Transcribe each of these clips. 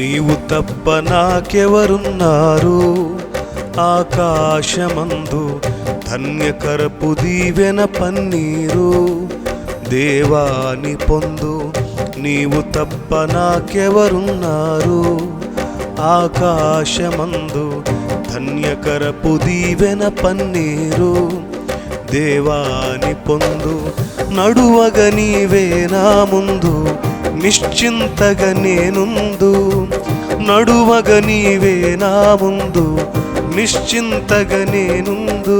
నీవు తప్ప నాకెవరున్నారు? ఆకాశమందు ధన్యకరపు దీవెన పన్నీరు దేవాని పొందు. నీవు తప్ప నాకెవరున్నారు? ఆకాశమందు ధన్యకరపు దీవెన పన్నీరు దేవాని పొందు. నడువగ నీవే నా ముందు, నిశ్చింతగా నేనుందు. నడువగ నీవే నా ముందు, నిశ్చింతగా నేనుందు.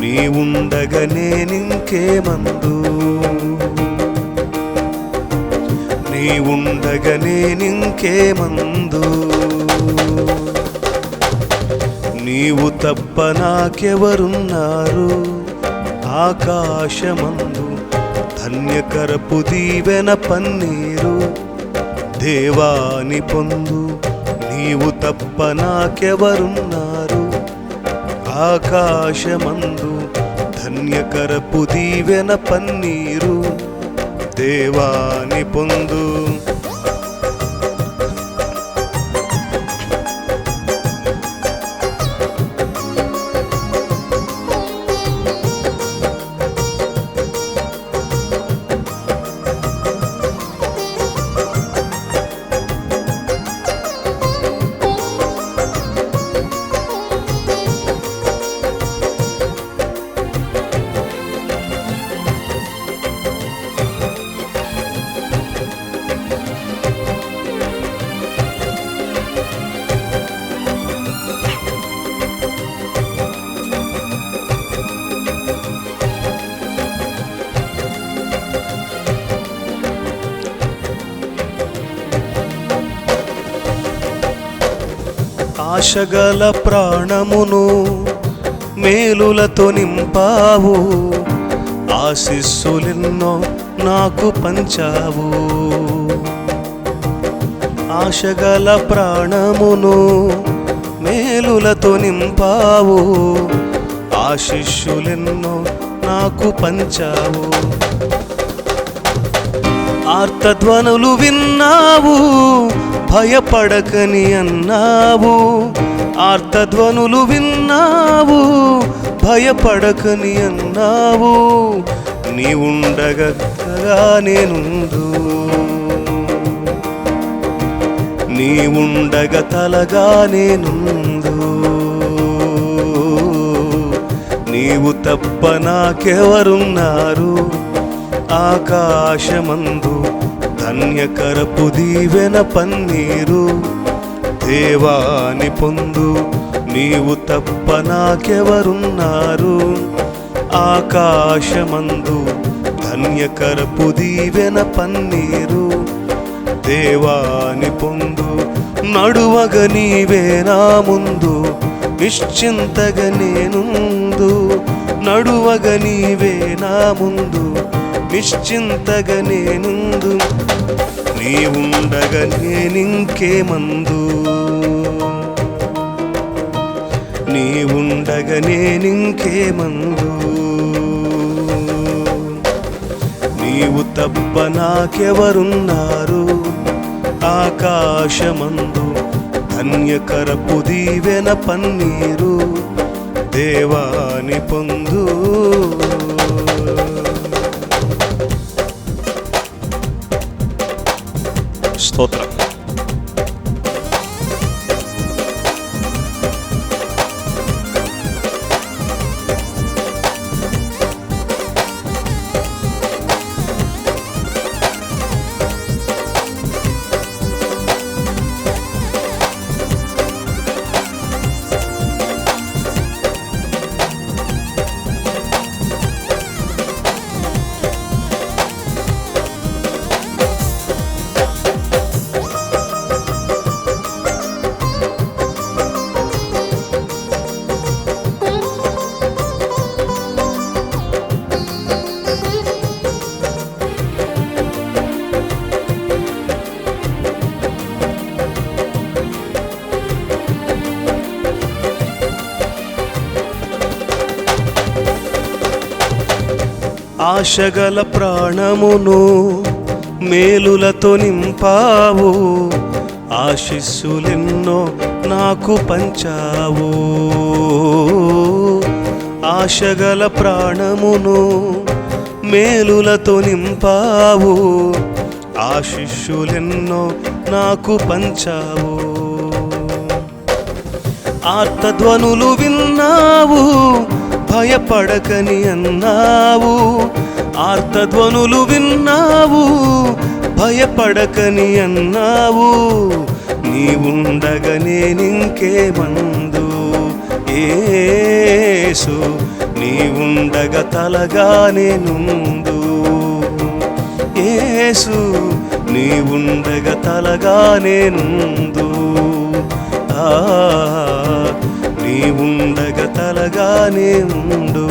నీవుండగా నేనింకేమందు, నీవుండగా నేనింకేమందు. నీవు తప్ప నాకెవరున్నారు? ఆకాశమందు ధన్యకరపు దీవెన పన్నీరు దేవాని పొందు. నీవు తప్ప నాకెవరున్నారు? ఆకాశమందు ధన్యకరపు దీవెన పన్నీరు దేవాని పొందు. ఆశగల ప్రాణమును మేలులతో నింపావు, ఆశీస్సులెన్నో నాకు పంచావు. ఆశగల ప్రాణమును మేలులతో నింపావు, ఆశీస్సులెన్నో నాకు పంచావు. ఆర్తధ్వనులు విన్నావు, భయపడకని అన్నావు. ఆర్తధ్వనులు విన్నావు, భయపడకని అన్నావు. నీవుండగా నేనుందు, నీవుండగా తలగా నేనుందు. నీవు తప్ప నాకెవరున్నారు? ఆకాశమందు ధన్యకరపు దీవెన పన్నీరు దేవాని పొందు. నీవు తప్ప నాకెవరున్నారు? ఆకాశమందు ధన్యకరపు దీవెన పన్నీరు దేవాని పొందు. నడువగ నీవే నా ముందు, నిశ్చింతగా నేనుందు. నడువగ నీవే నా ముందు, నిశ్చింతగా నేనుందు. నీవుండగా నేనింకేమందు, నీవుండగా నేనింకేమందు. నీవు తప్ప నాకెవరున్నారు? ఆకాశమందు ధన్యకరపు దీవెన పన్నీరు దేవాని పొందు. స్తోత్రం. ఆశగల ప్రాణమును మేలులతో నింపావు, ఆశీస్సులెన్నో నాకు పంచావు, ఆశగల ప్రాణమును మేలులతో నింపావు, ఆశీస్సులెన్నో నాకు పంచావు. ఆర్తధ్వనులు విన్నావు, భయపడకని అన్నావు, ఆర్తధ్వనులు విన్నావు, భయపడకని అన్నావు. నీవుండగా నేనింకేమందు యేసు, నీవుండగా తలగానే నుండు యేసు, నీవుండగా తలగానే నుండు. నీవుండగా తలగానే ఉండు.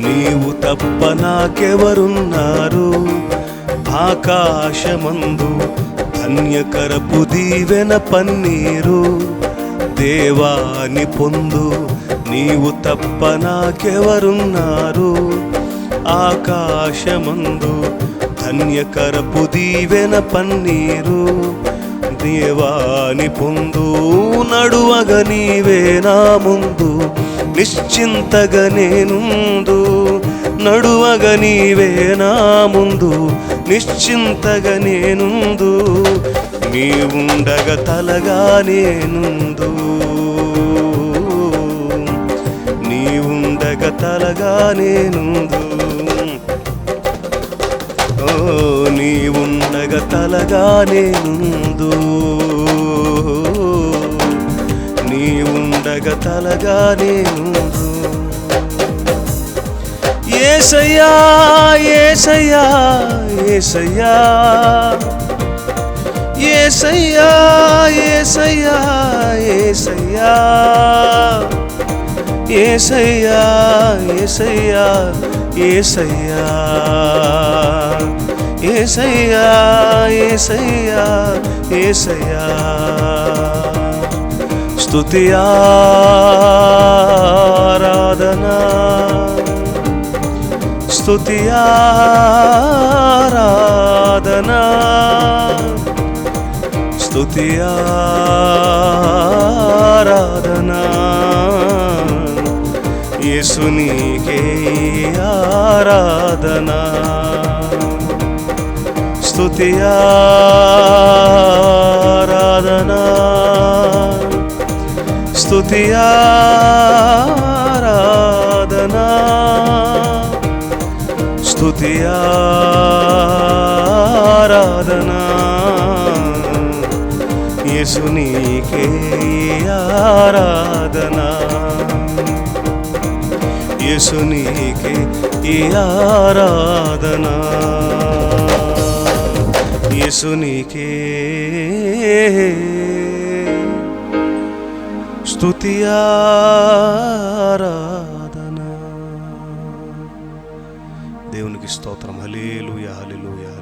నీవు తప్ప నాకెవరున్నారు, ఆకాశమందు ధన్యకరపు దీవెన పన్నీరు. దేవాని పొందు, నీవు తప్ప నాకెవరున్నారు, ఆకాశమందు ధన్యకరపు దీవెన పన్నీరు. దేవాని పొందు, నడువగా నీవే నా ముందు, నిశ్చింతగా నేనుందు. నడువగా నీవే నా ముందు, నిశ్చింతగా నేనుందు. నీవుండగా తలగా నేనుందు, నీవుండగా తలగా నేనుందు. నీవుండగా తలగా నేనుందు, నీవుండగా తలగా నేనుందు. యేసయ్యా యేసయ్యా యేసయ్యా యేసయ్యా యేసయ్యా యేసయ్యా యేసయ్యా యేసయ్యా యేసయ్యా యేసయ్యా యేసయ్యా యేసయ్యా. స్తుతి ఆరాధనా, స్తుతి ఆరాధనా, స్తుతి ఆరాధనా. యేసు నీకే ఆరాధనా. స్తుతి ఆరాధనా, స్తుతి ఆరాధనా, స్తుతి ఆరాధనా. యేసు నీకే ఆరాధనా, యేసు నీకే ఆరాధనా, యేసు నీకే స్తుతి ఆరాధనా. దేవునికి స్తోత్రం. హల్లెలూయా హల్లెలూయా.